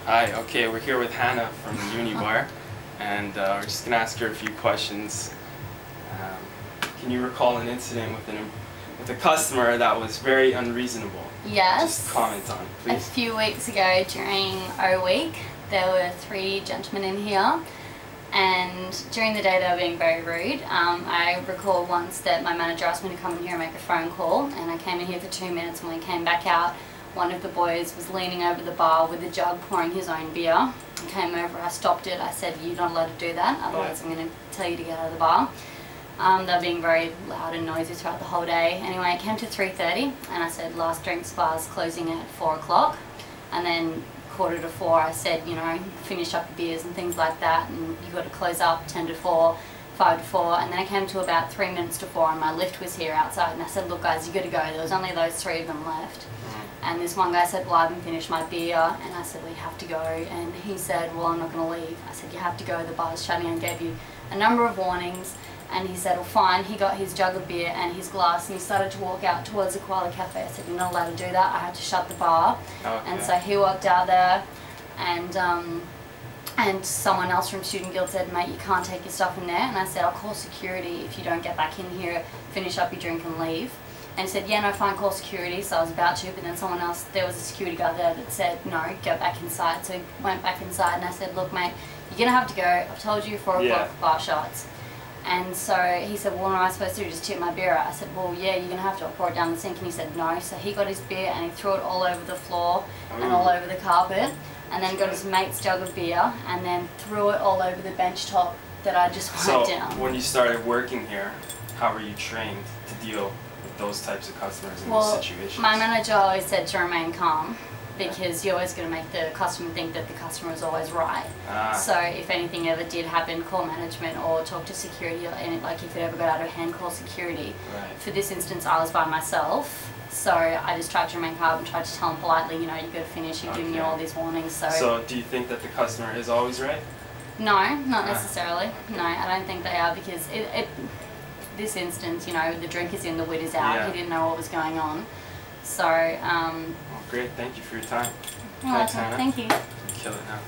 Hi, okay, we're here with Hannah from Unibar, and we're just going to ask her a few questions. Can you recall an incident with a customer that was very unreasonable? Yes. Just comment on it, please. A few weeks ago during O Week, there were 3 gentlemen in here, and during the day they were being very rude. I recall once that my manager asked me to come in here and make a phone call, and I came in here for 2 minutes, and when we came back out, one of the boys was leaning over the bar with a jug pouring his own beer. I came over, I stopped it, I said, "You're not allowed to do that, otherwise I'm going to tell you to get out of the bar." They were being very loud and noisy throughout the whole day. Anyway, I came to 3:30 and I said last drinks bar's closing at 4 o'clock, and then 3:45 I said, you know, finish up your beers and things like that, and you've got to close up 10 to 4, 5 to 4, and then I came to about 3 minutes to 4 and my lift was here outside, and I said, "Look guys, you got to go." There was only those 3 of them left. And this one guy said, "Well, I haven't finished my beer," and I said, "We have to go," and he said, "Well, I'm not going to leave." I said, "You have to go, the bar's shutting," and gave you a number of warnings, and he said, "Well, fine." He got his jug of beer and his glass and he started to walk out towards the Koala Cafe. I said, "You're not allowed to do that." I had to shut the bar. Okay. And so he walked out there, and someone else from Student Guild said, "Mate, you can't take your stuff in there." And I said, "I'll call security if you don't get back in here, finish up your drink and leave." And he said, "Yeah, no, fine, call security." So I was about to, but then someone else, there was a security guard there that said, "No, go back inside." So he went back inside and I said, "Look mate, you're going to have to go. I've told you 4 o'clock bar shuts." And so he said, "Well, what am I supposed to do, just tip my beer out?" I said, "Well, yeah, you're going to have to. I'll pour it down the sink." And he said, "No." So he got his beer and he threw it all over the floor and all over the carpet, and then got his mate's jug of beer and then threw it all over the bench top that I just wiped down. So when you started working here, how were you trained to deal with those types of customers in those situations? My manager always said to remain calm, because you're always going to make the customer think that the customer is always right. So if anything ever did happen, call management or talk to security, and like if it ever got out of hand, call security. Right. For this instance, I was by myself, so I just tried to remain calm and tried to tell him politely, you know, you got to finish, you're giving you all these warnings. So do you think that the customer is always right? No, not necessarily. No, I don't think they are, because this instance, you know, the drink is in, the wit is out. Yeah. He didn't know what was going on. So, Well, great. Thank you for your time. Thank you. Kill it now.